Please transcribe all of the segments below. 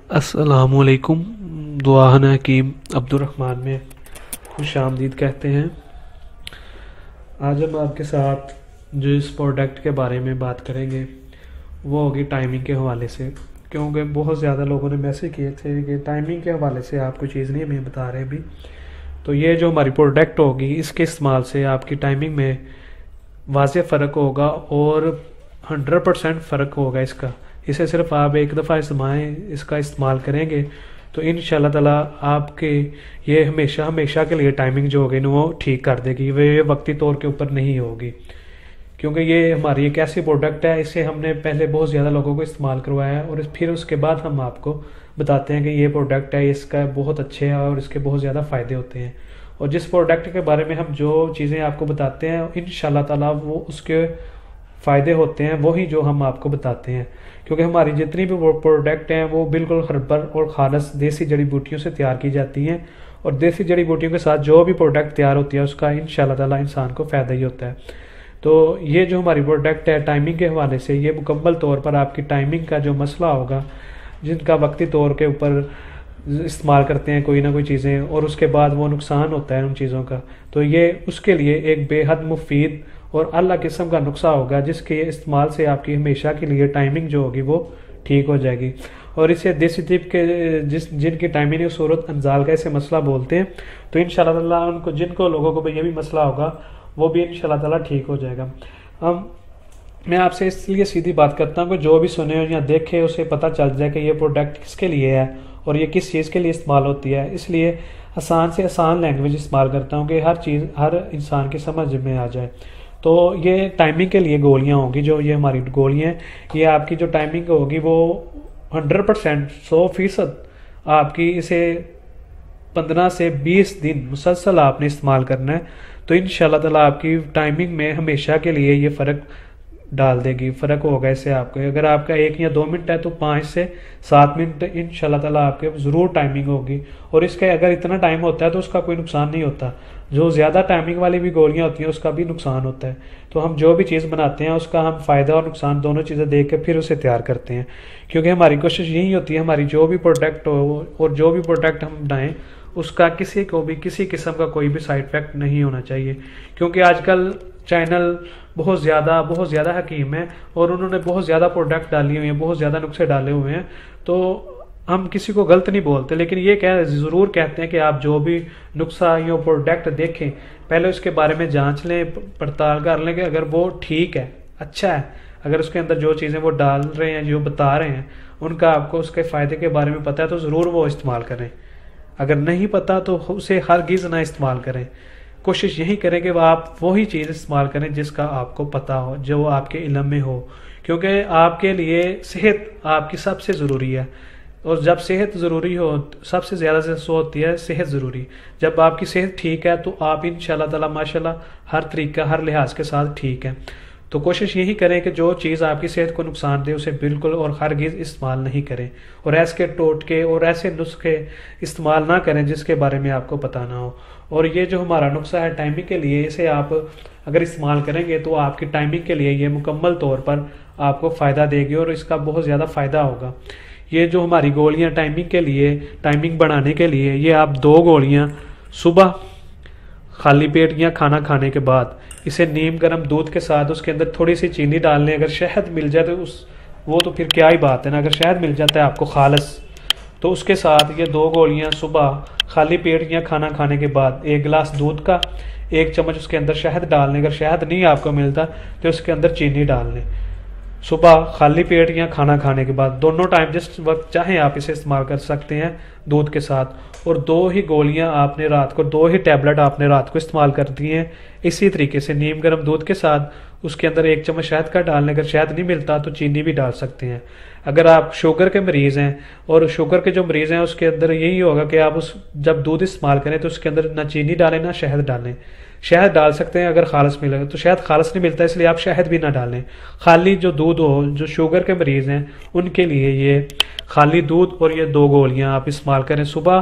السلام علیکم. دعاہن حکیم عبدالرحمن میں خوش آمدید کہتے ہیں. آج ہم آپ کے ساتھ جو اس پروڈکٹ کے بارے میں بات کریں گے وہ ہوگی ٹائمنگ کے حوالے سے، کیونکہ بہت زیادہ لوگوں نے میسج کیے تھے کہ ٹائمنگ کے حوالے سے آپ کوئی چیز نہیں ہمیں بتا رہے بھی. تو یہ جو ہماری پروڈکٹ ہوگی اس کے استعمال سے آپ کی ٹائمنگ میں واضح فرق ہوگا اور 100% فرق ہوگا اس کا. اسے صرف آپ ایک دفعہ اس کا استعمال کریں گے تو انشاءاللہ تعالیٰ آپ کے یہ ہمیشہ کے لیے ٹائمنگ جو ہوگی نا وہ ٹھیک کر دے گی. وہ یہ وقتی طور کے اوپر نہیں ہوگی، کیونکہ یہ ہماری ایک ایسی پروڈکٹ ہے، اسے ہم نے پہلے بہت زیادہ لوگوں کو استعمال کروایا ہے اور پھر اس کے بعد ہم آپ کو بتاتے ہیں کہ یہ پروڈکٹ ہے، اس کا بہت اچھے ہے اور اس کے بہت زیادہ فائدے ہوتے ہیں. اور جس پروڈکٹ کے بارے میں ہم جو چیزیں آپ کو بتاتے ہیں انشاءاللہ تعالیٰ وہ اس کے فائدے ہوتے ہیں وہی جو ہم آپ کو بتاتے ہیں، کیونکہ ہماری جتنی بھی پروڈکٹ ہیں وہ بالکل ہربل اور خالص دیسی جڑی بوٹیوں سے تیار کی جاتی ہیں، اور دیسی جڑی بوٹیوں کے ساتھ جو بھی پروڈکٹ تیار ہوتی ہے اس کا انشاءاللہ تعالیٰ انسان کو فائدہ ہی ہوتا ہے. تو یہ جو ہماری پروڈکٹ ہے ٹائمنگ کے حوالے سے یہ مکمل طور پر آپ کی ٹائمنگ کا جو مسئلہ ہوگا، جن کا وقتی طور کے اوپر استعمال کرتے ہیں کوئی نہ کوئی چیزیں اور اس کے بعد وہ نقصان ہوتا ہے ان چیزوں کا، تو یہ اس کے لیے ایک بے حد مفید اور اعلیٰ قسم کا نسخہ ہوگا جس کے استعمال سے آپ کی ہمیشہ کے لیے ٹائمنگ جو ہوگی وہ ٹھیک ہو جائے گی. اور اسے دیسی طب کے جن کی ٹائمنگ صورت انزال کا اسے مسئلہ بولتے ہیں، تو انشاءاللہ تعالیٰ جن کو لوگوں کو یہ بھی مسئلہ ہوگا وہ بھی انشاءاللہ تعالیٰ ٹھیک ہو جائے گا. میں آپ سے اس لیے سیدھی بات کرتا ہوں کہ جو بھی سنے یا دیکھے اسے پتہ چل جائے کہ یہ پروڈکٹ کس کے لیے ہے اور یہ کس چیز کے لیے استعمال ہوتی ہے. اس لیے آسان سے آسان لینگویج استعمال کرتا ہوں کہ ہر انسان کی سمجھ میں آ جائے. تو یہ ٹائمنگ کے لیے گولیاں ہوں گی، جو یہ ہماری گولیاں ہیں یہ آپ کی جو ٹائمنگ ہوگی وہ 100% 100% آپ کی اسے 15 سے 20 دن مسلسل آپ نے استعمال کرنا ہے، تو انشاءاللہ تعالیٰ آپ کی ٹائمنگ میں ہمیشہ کے لیے یہ فرق ڈال دے گی. فرق ہوگا اس سے آپ کو. اگر آپ کا 1 یا 2 منٹ ہے تو 5 سے 7 منٹ انشاءاللہ تعالیٰ آپ کے ضرور ٹائمنگ ہوگی. اور اس کے اگر اتنا ٹائم ہوتا ہے تو اس کا کوئی نقصان نہیں ہوتا. جو زیادہ ٹائمنگ والی بھی گولیاں ہوتی ہیں اس کا بھی نقصان ہوتا ہے. تو ہم جو بھی چیز بناتے ہیں اس کا ہم فائدہ اور نقصان دونوں چیزیں دیکھ کے پھر اسے تیار کرتے ہیں، کیونکہ ہماری کوشش یہی ہوتی ہے ہماری جو بھی پروڈکٹ ہو اور جو بھی پروڈکٹ ہم بنائیں اس کا کسی کو بھی کسی قسم کا کوئی بھی سائیڈ افیکٹ نہیں ہونا چاہیے. کیونکہ آج کل چینل بہت زیادہ حکیم ہیں اور انہوں نے بہت زیادہ پروڈکٹ ڈالی ہوئی ہیں، بہت زیادہ نسخے ڈالے ہوئے ہیں. تو ہم کسی کو غلط نہیں بولتے، لیکن یہ ضرور کہتے ہیں کہ آپ جو بھی نسخہ یا پروڈکٹ دیکھیں پہلے اس کے بارے میں جانچ لیں، پڑتال کر لیں کہ اگر وہ ٹھیک ہے، اچھا ہے، اگر اس کے اندر جو چیزیں وہ ڈال رہے ہیں جو بتا رہے ہیں ان کا آپ کو اس کے فائدے کے بارے میں پتہ ہے تو ضرور وہ استعمال کریں. اگر نہیں پتہ تو اسے ہرگز نہ استعمال کریں. کوشش یہی کریں کہ وہ آپ وہی چیز استعمال کریں جس کا آپ کو پتہ ہو، جو آپ کے علم میں ہو، کیونکہ آپ کے لیے صحت آپ کی سب سے ضروری ہے. اور جب صحت ضروری ہو سب سے زیادہ سے ہوتی ہے صحت ضروری. جب آپ کی صحت ٹھیک ہے تو آپ انشاءاللہ تعالیٰ ماشاءاللہ ہر طریقہ ہر لحاظ کے ساتھ ٹھیک ہے. تو کوشش یہی کریں کہ جو چیز آپ کی صحت کو نقصان دے اسے بالکل اور ہرگز استعمال نہیں کریں، اور ایسے ٹوٹکے اور ایسے نسخے استعمال نہ کریں جس کے بارے میں آپ کو پتہ نہ ہو. اور یہ جو ہمارا نسخہ ہے ٹائمنگ کے لیے، اسے آپ اگر استعمال کریں گے تو آپ کی ٹائمنگ کے لیے یہ مکمل طور پر آپ کو فائدہ دے گی اور اس کا بہت زیادہ فائدہ ہوگا. یہ جو ہماری گولیاں ٹائمنگ کے لیے، ٹائمنگ بڑھانے کے لیے، یہ آپ 2 گولیاں صبح خالی پیٹ یا کھانا کھانے کے بعد اسے نیم گرم دودھ کے ساتھ اس کے اندر تھوڑی سی چینی ڈال لیں. اگر شہد مل جائے تو وہ تو پھر کیا ہی بات ہے نا. اگر شہد مل جاتا ہے آپ کو خالص تو اس کے ساتھ یہ 2 گولیاں صبح خالی پیٹ یا کھانا کھانے کے بعد 1 گلاس دودھ کا 1 چمچ اس کے اندر شہد ڈال لیں. اگر شہد نہیں آپ کو ملتا تو اس کے اندر چینی ڈال لیں. صبح خالی پیٹ یا کھانا کھانے کے بعد دونوں ٹائم جس وقت چاہیں آپ اسے استعمال کر سکتے ہیں دودھ کے ساتھ. اور 2 ہی گولیاں آپ نے رات کو 2 ہی ٹیبلٹ آپ نے رات کو استعمال کر دی ہیں. اسی طریقے سے نیم گرم دودھ کے ساتھ اس کے اندر 1 چمچ شہد کا ڈالنے. اگر شہد نہیں ملتا تو چینی بھی ڈال سکتے ہیں. اگر آپ شوگر کے مریض ہیں اور شوگر کے جو مریض ہیں اس کے اندر یہی ہوگا کہ آپ جب دودھ استعمال کریں تو اس کے اندر نہ چینی ڈالیں نہ شہد ڈالیں. شہد ڈال سکتے ہیں اگر خالص ملے گا، تو شہد خالص نہیں ملتا اس لیے آپ شہد بھی نہ ڈالیں. خالی جو دودھ ہو، جو شوگر کے مریض ہیں ان کے لیے یہ خالی دودھ اور یہ 2 گولیاں آپ استعمال کریں صبح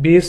20